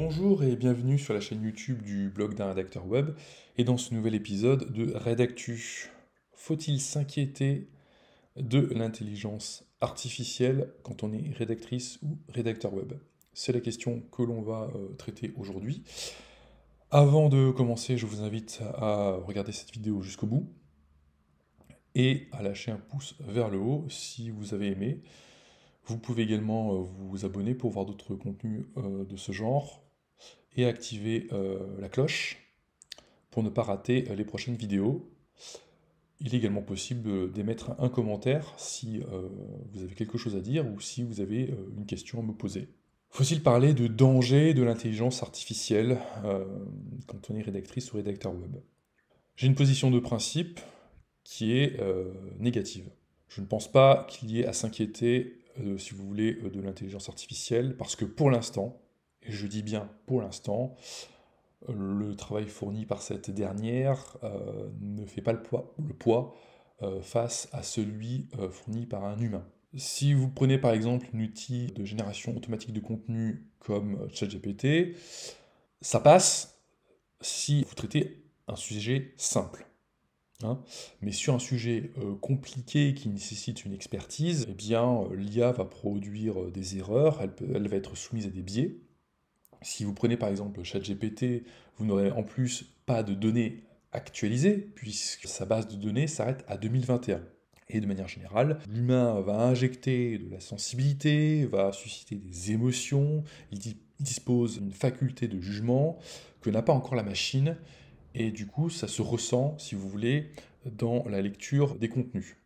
Bonjour et bienvenue sur la chaîne YouTube du blog d'un rédacteur web et dans ce nouvel épisode de Rédactu. Faut-il s'inquiéter de l'intelligence artificielle quand on est rédactrice ou rédacteur web? C'est la question que l'on va traiter aujourd'hui. Avant de commencer, je vous invite à regarder cette vidéo jusqu'au bout et à lâcher un pouce vers le haut si vous avez aimé. Vous pouvez également vous abonner pour voir d'autres contenus de ce genre et activer la cloche pour ne pas rater les prochaines vidéos. Il est également possible d'émettre un commentaire si vous avez quelque chose à dire ou si vous avez une question à me poser. Faut-il parler de danger de l'intelligence artificielle quand on est rédactrice ou rédacteur web? J'ai une position de principe qui est négative. Je ne pense pas qu'il y ait à s'inquiéter, si vous voulez, de l'intelligence artificielle, parce que pour l'instant, et je dis bien pour l'instant, le travail fourni par cette dernière ne fait pas le poids face à celui fourni par un humain. Si vous prenez par exemple un outil de génération automatique de contenu comme ChatGPT, ça passe si vous traitez un sujet simple. Hein. Mais sur un sujet compliqué qui nécessite une expertise, eh bien l'IA va produire des erreurs, elle va être soumise à des biais. Si vous prenez par exemple ChatGPT, vous n'aurez en plus pas de données actualisées, puisque sa base de données s'arrête à 2021. Et de manière générale, l'humain va injecter de la sensibilité, va susciter des émotions, il dispose d'une faculté de jugement que n'a pas encore la machine, et du coup ça se ressent, si vous voulez, dans la lecture des contenus.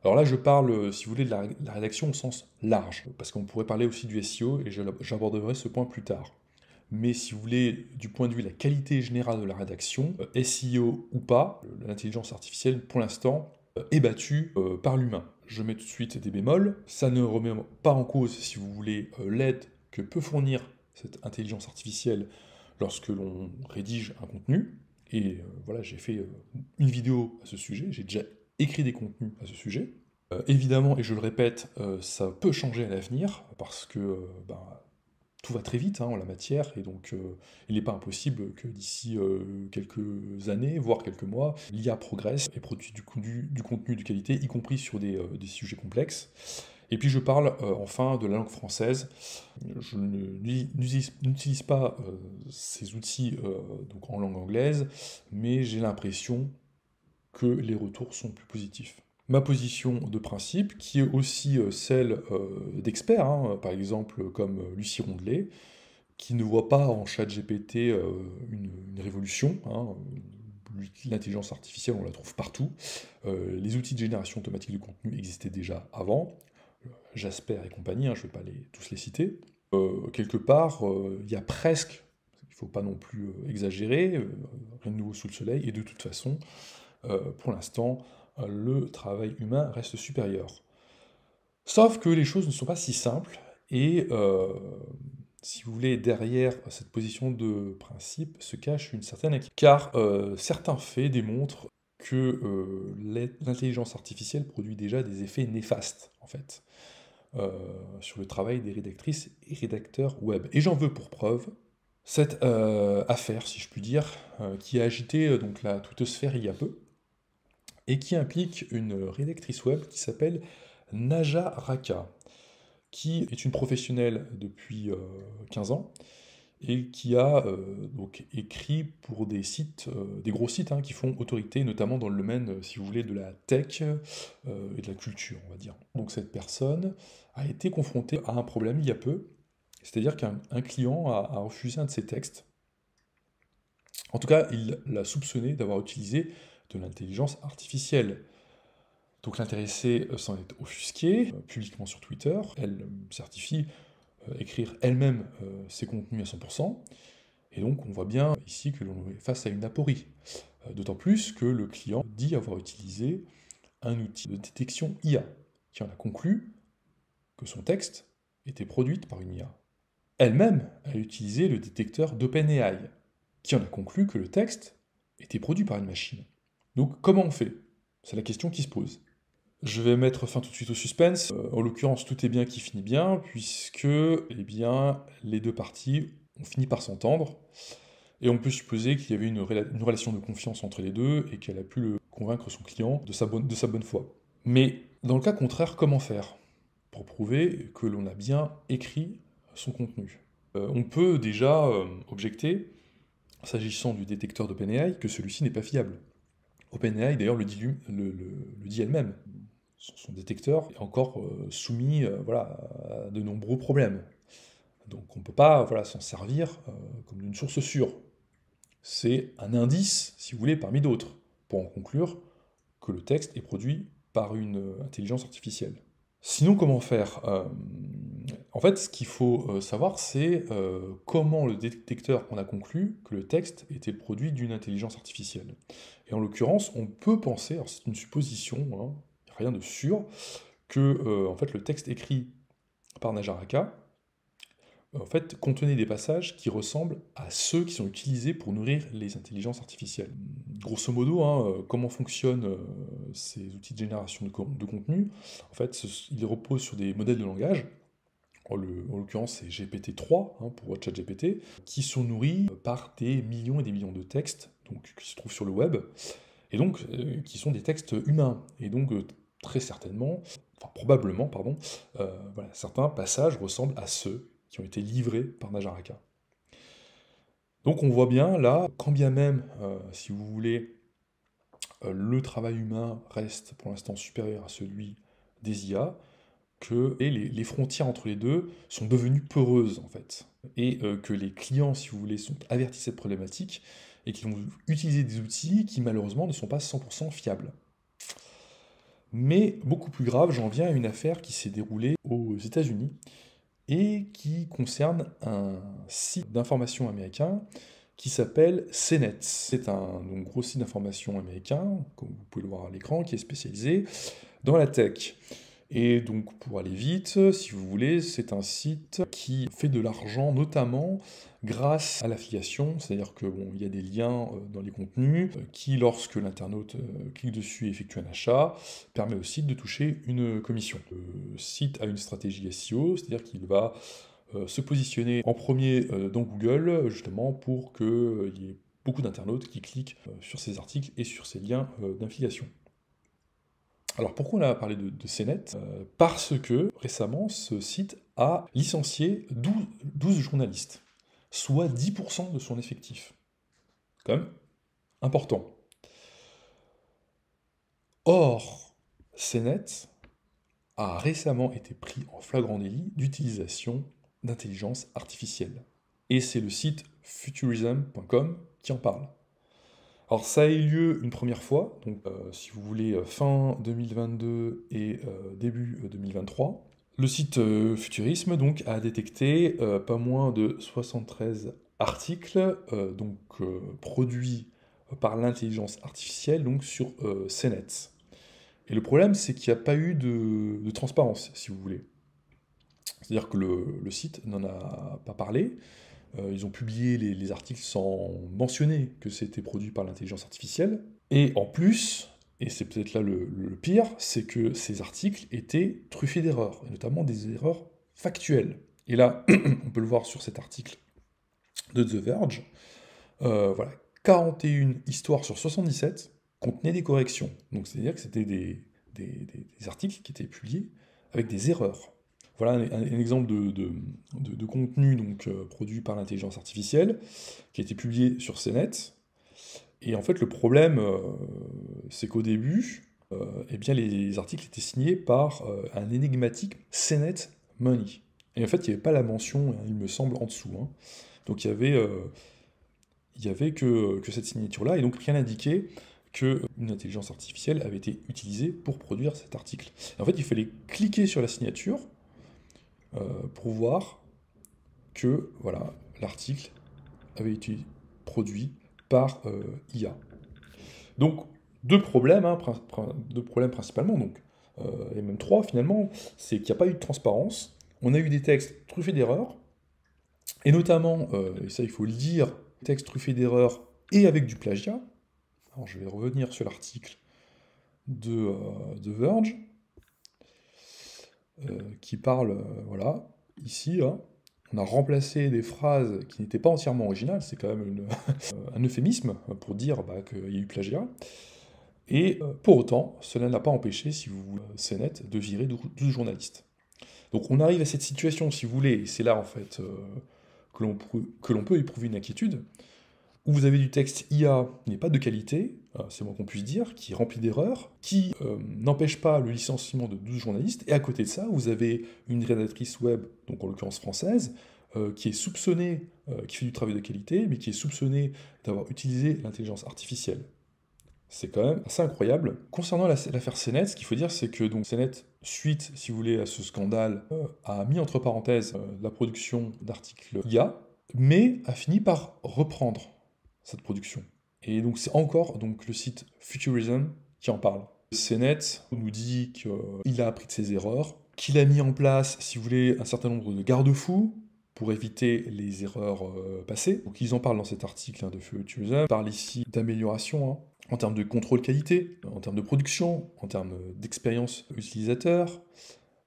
Alors là, je parle, si vous voulez, de la rédaction au sens large, parce qu'on pourrait parler aussi du SEO, et j'aborderai ce point plus tard. Mais si vous voulez, du point de vue de la qualité générale de la rédaction, SEO ou pas, l'intelligence artificielle, pour l'instant, est battue par l'humain. Je mets tout de suite des bémols. Ça ne remet pas en cause, si vous voulez, l'aide que peut fournir cette intelligence artificielle lorsque l'on rédige un contenu. Et voilà, j'ai fait une vidéo à ce sujet, j'ai déjà écrit des contenus à ce sujet. Évidemment, et je le répète, ça peut changer à l'avenir, parce que tout va très vite en la matière, et donc il n'est pas impossible que d'ici quelques années, voire quelques mois, l'IA progresse et produise du contenu de qualité, y compris sur des sujets complexes. Et puis je parle enfin de la langue française. Je n'utilise pas ces outils donc en langue anglaise, mais j'ai l'impression que les retours sont plus positifs. Ma position de principe, qui est aussi celle d'experts, par exemple comme Lucie Rondelet, qui ne voit pas en ChatGPT une révolution. L'intelligence artificielle, on la trouve partout. Les outils de génération automatique de contenu existaient déjà avant. Jasper et compagnie, je ne vais pas tous les citer. Quelque part, il y a presque, il ne faut pas non plus exagérer, rien de nouveau sous le soleil, et de toute façon, pour l'instant, le travail humain reste supérieur. Sauf que les choses ne sont pas si simples, et si vous voulez, derrière cette position de principe se cache une certaine inquiétude. Car certains faits démontrent que l'intelligence artificielle produit déjà des effets néfastes, en fait, sur le travail des rédactrices et rédacteurs web. Et j'en veux pour preuve cette affaire, si je puis dire, qui a agité donc la twittosphère il y a peu, et qui implique une rédactrice web qui s'appelle Naja Raka, qui est une professionnelle depuis 15 ans, et qui a donc écrit pour des sites, des gros sites qui font autorité, notamment dans le domaine, si vous voulez, de la tech et de la culture, on va dire. Donc cette personne a été confrontée à un problème il y a peu, c'est-à-dire qu'un client a refusé un de ses textes. En tout cas, il l'a soupçonné d'avoir utilisé de l'intelligence artificielle. Donc l'intéressée s'en est offusquée publiquement sur Twitter. Elle certifie écrire elle-même ses contenus à 100%. Et donc on voit bien ici que l'on est face à une aporie. D'autant plus que le client dit avoir utilisé un outil de détection IA, qui en a conclu que son texte était produit par une IA. Elle-même a utilisé le détecteur d'OpenAI, qui en a conclu que le texte était produit par une machine. Donc comment on fait? C'est la question qui se pose. Je vais mettre fin tout de suite au suspense. En l'occurrence, tout est bien qui finit bien, puisque eh bien, les deux parties on finit par s'entendre, et on peut supposer qu'il y avait une relation de confiance entre les deux, et qu'elle a pu convaincre son client de sa bonne foi. Mais dans le cas contraire, comment faire pour prouver que l'on a bien écrit son contenu? On peut déjà objecter, s'agissant du détecteur d'OpenAI, que celui-ci n'est pas fiable. OpenAI d'ailleurs le dit elle-même. Son détecteur est encore soumis voilà, à de nombreux problèmes. Donc on ne peut pas voilà, s'en servir comme d'une source sûre. C'est un indice, si vous voulez, parmi d'autres, pour en conclure que le texte est produit par une intelligence artificielle. Sinon, comment faire? En fait, ce qu'il faut savoir, c'est comment le détecteur en a conclu que le texte était le produit d'une intelligence artificielle. Et en l'occurrence, on peut penser, alors c'est une supposition, hein, rien de sûr, que en fait, le texte écrit par Najaraka en fait, contenait des passages qui ressemblent à ceux qui sont utilisés pour nourrir les intelligences artificielles. Grosso modo, hein, comment fonctionnent ces outils de génération de contenu? En fait, ils reposent sur des modèles de langage, en l'occurrence c'est GPT-3 hein, pour ChatGPT, qui sont nourris par des millions et des millions de textes donc, qui se trouvent sur le web, et donc qui sont des textes humains. Et donc très certainement, enfin probablement, pardon, voilà, certains passages ressemblent à ceux qui ont été livrés par Najaraka. Donc on voit bien là, quand bien même, si vous voulez, le travail humain reste pour l'instant supérieur à celui des IA, que les frontières entre les deux sont devenues peureuses en fait. Et que les clients, si vous voulez, sont avertis de cette problématique et qu'ils vont utiliser des outils qui malheureusement ne sont pas 100% fiables. Mais beaucoup plus grave, j'en viens à une affaire qui s'est déroulée aux États-Unis et qui concerne un site d'information américain qui s'appelle CNET. C'est un donc, gros site d'information américain, comme vous pouvez le voir à l'écran, qui est spécialisé dans la tech. Et donc pour aller vite, si vous voulez, c'est un site qui fait de l'argent notamment grâce à l'affiliation, c'est-à-dire que bon, il y a des liens dans les contenus qui, lorsque l'internaute clique dessus et effectue un achat, permet au site de toucher une commission. Le site a une stratégie SEO, c'est-à-dire qu'il va se positionner en premier dans Google, justement pour qu'il y ait beaucoup d'internautes qui cliquent sur ces articles et sur ces liens d'affiliation. Alors pourquoi on a parlé de CNET? Parce que récemment, ce site a licencié 12 journalistes, soit 10% de son effectif. Quand même important. Or, CNET a récemment été pris en flagrant délit d'utilisation d'intelligence artificielle. Et c'est le site futurism.com qui en parle. Alors ça a eu lieu une première fois, donc si vous voulez fin 2022 et début 2023. Le site Futurisme donc a détecté pas moins de 73 articles donc produits par l'intelligence artificielle donc sur CNET. Et le problème c'est qu'il n'y a pas eu de transparence si vous voulez. C'est-à-dire que le site n'en a pas parlé. Ils ont publié les articles sans mentionner que c'était produit par l'intelligence artificielle. Et en plus, et c'est peut-être là le pire, c'est que ces articles étaient truffés d'erreurs, et notamment des erreurs factuelles. Et là, on peut le voir sur cet article de The Verge. Voilà, 41 histoires sur 77 contenaient des corrections. Donc c'est-à-dire que c'était des articles qui étaient publiés avec des erreurs. Voilà un exemple de contenu donc, produit par l'intelligence artificielle, qui a été publié sur CNET. Et en fait, le problème, c'est qu'au début, eh bien, les articles étaient signés par un énigmatique CNET Money. Et en fait, il n'y avait pas la mention, il me semble, en dessous. Hein. Donc il y avait que cette signature-là, et donc rien n'indiquait qu'une intelligence artificielle avait été utilisée pour produire cet article. Et en fait, il fallait cliquer sur la signature, pour voir que voilà, l'article avait été produit par IA. Donc, deux problèmes principalement, donc, et même trois finalement, c'est qu'il n'y a pas eu de transparence, on a eu des textes truffés d'erreurs, et notamment, et ça il faut le dire, textes truffés d'erreurs et avec du plagiat. Alors je vais revenir sur l'article de Verge, qui parle, voilà, ici, hein, On a remplacé des phrases qui n'étaient pas entièrement originales, c'est quand même un euphémisme pour dire qu'il y a eu plagiat. Et pour autant, cela n'a pas empêché, si vous voulez, CNET de virer 12 journalistes. Donc on arrive à cette situation, si vous voulez, et c'est là en fait que l'on peut éprouver une inquiétude, où vous avez du texte IA qui n'est pas de qualité, c'est moins qu'on puisse dire, qui est rempli d'erreurs, qui n'empêche pas le licenciement de 12 journalistes, et à côté de ça, vous avez une rédactrice web, donc en l'occurrence française, qui est soupçonnée, qui fait du travail de qualité, mais qui est soupçonnée d'avoir utilisé l'intelligence artificielle. C'est quand même assez incroyable. Concernant l'affaire CNET, ce qu'il faut dire, c'est que donc CNET, suite, si vous voulez, à ce scandale, a mis entre parenthèses la production d'articles IA, mais a fini par reprendre cette production. Et donc c'est encore donc, le site Futurism qui en parle. CNET nous dit qu'il a appris de ses erreurs, qu'il a mis en place, si vous voulez, un certain nombre de garde-fous pour éviter les erreurs passées. Donc ils en parlent dans cet article de Futurism. Ils parlent ici d'amélioration en termes de contrôle qualité, en termes de production, en termes d'expérience utilisateur.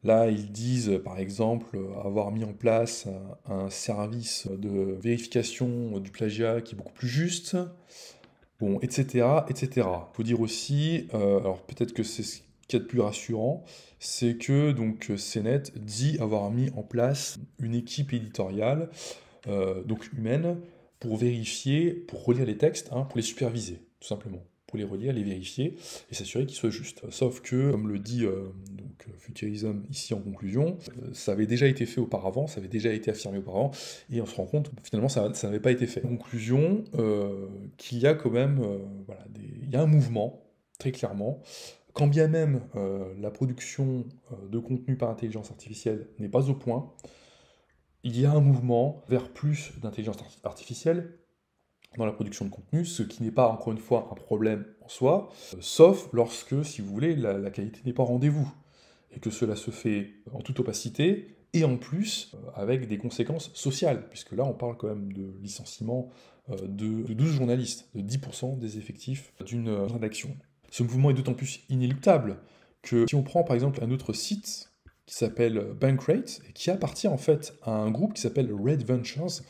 Là, ils disent, par exemple, avoir mis en place un service de vérification du plagiat qui est beaucoup plus juste, bon, etc., etc. Il faut dire aussi, alors peut-être que c'est ce qu'il y a de plus rassurant, c'est que donc CNET dit avoir mis en place une équipe éditoriale, donc humaine, pour vérifier, pour relire les textes, pour les superviser, tout simplement. Pour les relire, les vérifier, et s'assurer qu'ils soient justes. Sauf que, comme le dit Futurism ici en conclusion, ça avait déjà été fait auparavant, ça avait déjà été affirmé auparavant, et on se rend compte, finalement, ça n'avait pas été fait. En conclusion, qu'il y a quand même, il y a un mouvement, très clairement, quand bien même la production de contenu par intelligence artificielle n'est pas au point, il y a un mouvement vers plus d'intelligence artificielle dans la production de contenu, ce qui n'est pas, encore une fois, un problème en soi, sauf lorsque, si vous voulez, la qualité n'est pas au rendez-vous, et que cela se fait en toute opacité, et en plus, avec des conséquences sociales, puisque là, on parle quand même de licenciement de 12 journalistes, de 10% des effectifs d'une rédaction. Ce mouvement est d'autant plus inéluctable que si on prend par exemple un autre site qui s'appelle Bankrate, et qui appartient en fait à un groupe qui s'appelle Red Ventures,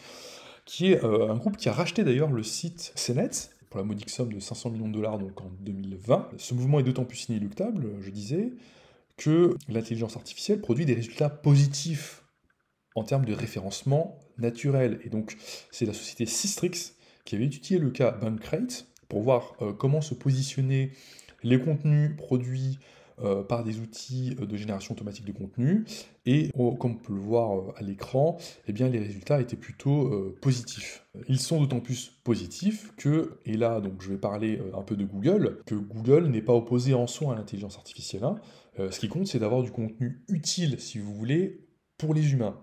qui est un groupe qui a racheté d'ailleurs le site CNET pour la modique somme de 500 millions de dollars donc en 2020. Ce mouvement est d'autant plus inéluctable, je disais, que l'intelligence artificielle produit des résultats positifs en termes de référencement naturel. Et donc, c'est la société Systrix qui avait étudié le cas Bankrate pour voir comment se positionner les contenus produits par des outils de génération automatique de contenu. Et comme on peut le voir à l'écran, eh bien, les résultats étaient plutôt positifs. Ils sont d'autant plus positifs que, et là donc je vais parler un peu de Google, que Google n'est pas opposé en soi à l'intelligence artificielle. Ce qui compte, c'est d'avoir du contenu utile, si vous voulez, pour les humains.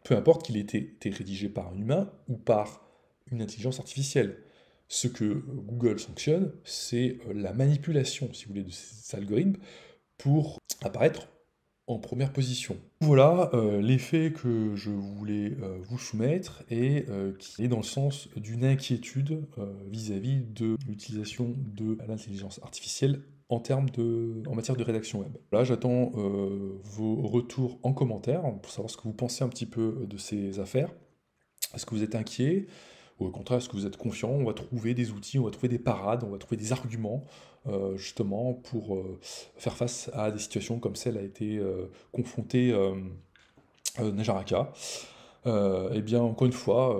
Peu importe qu'il ait été rédigé par un humain ou par une intelligence artificielle. Ce que Google sanctionne, c'est la manipulation, si vous voulez, de ces algorithmes pour apparaître en première position. Voilà l'effet que je voulais vous soumettre et qui est dans le sens d'une inquiétude vis-à-vis de l'utilisation de l'intelligence artificielle en matière de rédaction web. Là, j'attends vos retours en commentaire pour savoir ce que vous pensez un petit peu de ces affaires. Est-ce que vous êtes inquiet? Ou au contraire, est-ce que vous êtes confiant? On va trouver des outils, on va trouver des parades, on va trouver des arguments, justement, pour faire face à des situations comme celle a été confrontée Najaraka. Eh bien, encore une fois,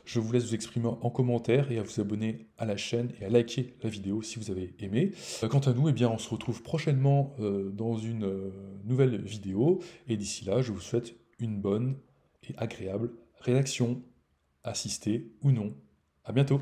je vous laisse vous exprimer en commentaire et à vous abonner à la chaîne et à liker la vidéo si vous avez aimé. Quant à nous, eh bien, on se retrouve prochainement dans une nouvelle vidéo. Et d'ici là, je vous souhaite une bonne et agréable rédaction, assistée ou non. À bientôt!